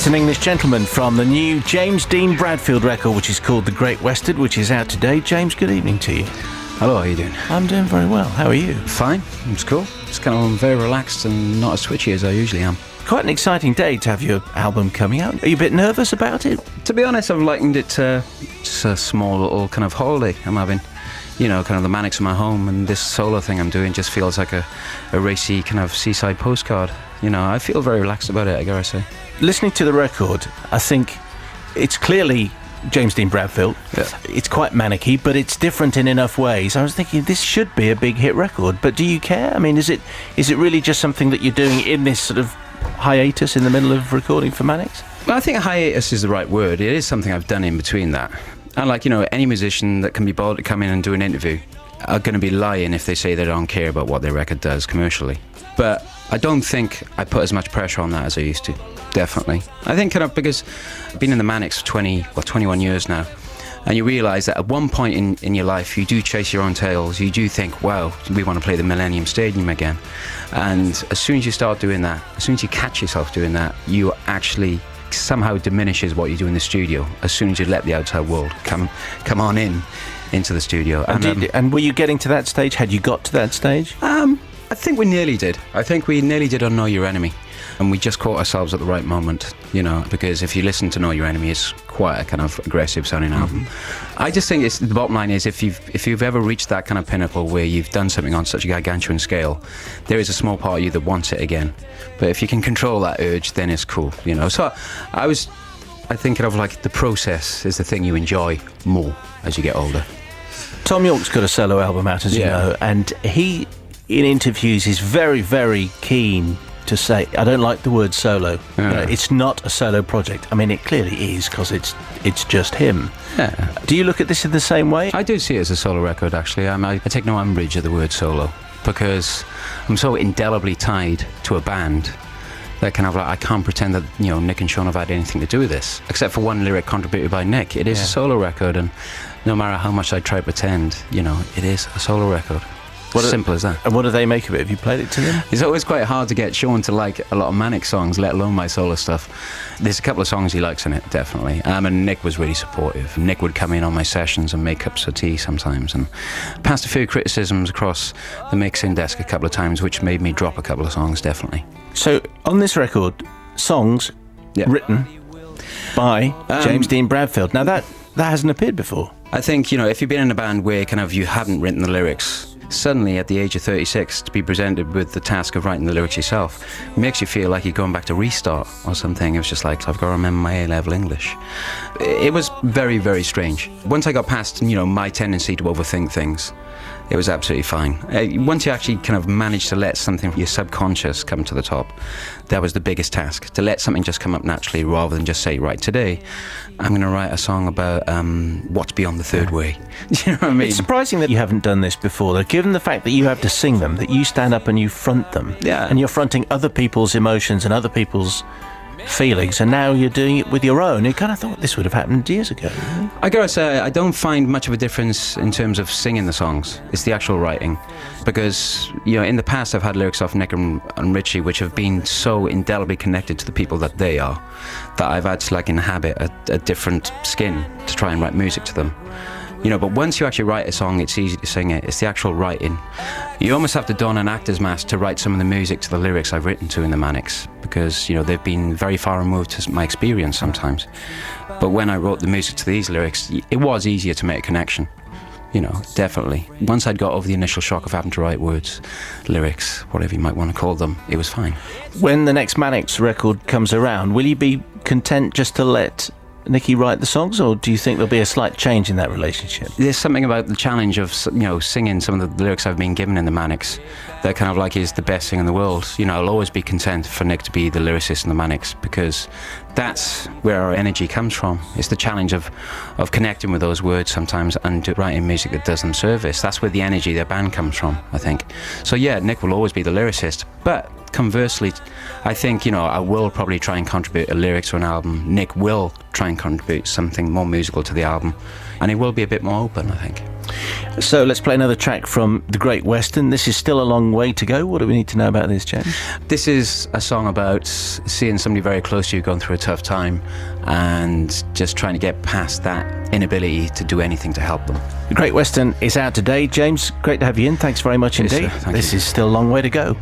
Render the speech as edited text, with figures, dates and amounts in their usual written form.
an English gentleman from the new James Dean Bradfield record, which is called The Great Western, which is out today. James, good evening to you. Hello, how are you doing? I'm doing very well. How are you? Fine, it's cool. It's kind of very relaxed and not as twitchy as I usually am. Quite an exciting day to have your album coming out. Are you a bit nervous about it? To be honest, I've likened it to just a small little kind of holiday I'm having. You know, kind of the Manics in my home, and this solo thing I'm doing just feels like a racy kind of seaside postcard. You know, I feel very relaxed about it, I gotta say. Listening to the record, I think it's clearly James Dean Bradfield. Yeah. It's quite manic-y, but it's different in enough ways. I was thinking this should be a big hit record, but do you care? I mean, is it really just something that you're doing in this sort of hiatus in the middle of recording for Manics? Well, I think hiatus is the right word. It is something I've done in between that. And like, you know, any musician that can be bothered to come in and do an interview are going to be lying if they say they don't care about what their record does commercially. But I don't think I put as much pressure on that as I used to, definitely. I think kind of because I've been in the Manics for 21 years now, and you realise that at one point in your life you do chase your own tails. You do think, wow, we want to play the Millennium Stadium again. And as soon as you start doing that, as soon as you catch yourself doing that, you actually somehow diminishes what you do in the studio as soon as you let the outside world come on into the studio. And were you getting to that stage? Had you got to that stage? I think we nearly did. I think we nearly did on Know Your Enemy, and we just caught ourselves at the right moment, you know, because if you listen to Know Your Enemy, it's quite a kind of aggressive sounding album. I just think the bottom line is if you've ever reached that kind of pinnacle where you've done something on such a gargantuan scale, there is a small part of you that wants it again. But if you can control that urge, then it's cool, you know. So I think of like the process is the thing you enjoy more as you get older. Tom York's got a solo album out, as you know, and he, in interviews, is very, very keen to say, I don't like the word solo. You know, it's not a solo project. I mean, it clearly is, because it's just him. Yeah. Do you look at this in the same way? I do see it as a solo record, actually. I take no umbrage at the word solo, because I'm so indelibly tied to a band that kind of like, I can't pretend that, you know, Nick and Sean have had anything to do with this, except for one lyric contributed by Nick. It is a solo record, and no matter how much I try to pretend, you know, it is a solo record. Simple as that. And what do they make of it? Have you played it to them? It's always quite hard to get Sean to like a lot of Manic songs, let alone my solo stuff. There's a couple of songs he likes in it, definitely. And Nick was really supportive. Nick would come in on my sessions and make cups of tea sometimes, and passed a few criticisms across the mixing desk a couple of times, which made me drop a couple of songs, definitely. So on this record, songs written by James Dean Bradfield. Now that hasn't appeared before. I think, you know, if you've been in a band where kind of you haven't written the lyrics, suddenly at the age of 36 to be presented with the task of writing the lyrics yourself makes you feel like you're going back to restart or something. It was just like, I've got to remember my A-level English. It was very, very strange. Once I got past, you know, my tendency to overthink things, it was absolutely fine. Once you actually kind of manage to let something from your subconscious come to the top, that was the biggest task, to let something just come up naturally rather than just say, right, today I'm going to write a song about what's beyond the third way. Do you know what I mean? It's surprising that you haven't done this before, though, given the fact that you have to sing them, that you stand up and you front them. Yeah. And you're fronting other people's emotions and other people's feelings, and now you're doing it with your own. You kind of thought this would have happened years ago. I gotta say, I don't find much of a difference in terms of singing the songs. It's the actual writing, because, you know, in the past I've had lyrics off Nick and Richey which have been so indelibly connected to the people that they are, that I've had to like inhabit a different skin to try and write music to them. You know, but once you actually write a song, it's easy to sing it. It's the actual writing. You almost have to don an actor's mask to write some of the music to the lyrics I've written to in the Manics, because, you know, they've been very far removed to my experience sometimes. But when I wrote the music to these lyrics, it was easier to make a connection. You know, definitely. Once I'd got over the initial shock of having to write words, lyrics, whatever you might want to call them, it was fine. When the next Manics record comes around, will you be content just to let Nicky write the songs, or do you think there'll be a slight change in that relationship? There's something about the challenge of, you know, singing some of the lyrics I've been given in the Manics that kind of like is the best thing in the world. You know, I'll always be content for Nick to be the lyricist in the Manics, because that's where our energy comes from. It's the challenge of connecting with those words sometimes and writing music that does them service. That's where the energy of their band comes from, I think. So yeah, Nick will always be the lyricist, but conversely, I think, you know, I will probably try and contribute a lyric to an album. Nick will try and contribute something more musical to the album, and he will be a bit more open, I think. So let's play another track from The Great Western. This is Still a Long Way to Go. What do we need to know about this, James? This is a song about seeing somebody very close to you going through a tough time and just trying to get past that inability to do anything to help them. The Great Western is out today. James, great to have you in. Thanks very much indeed. Yes, sir. Thank this you. is Still a Long Way to Go.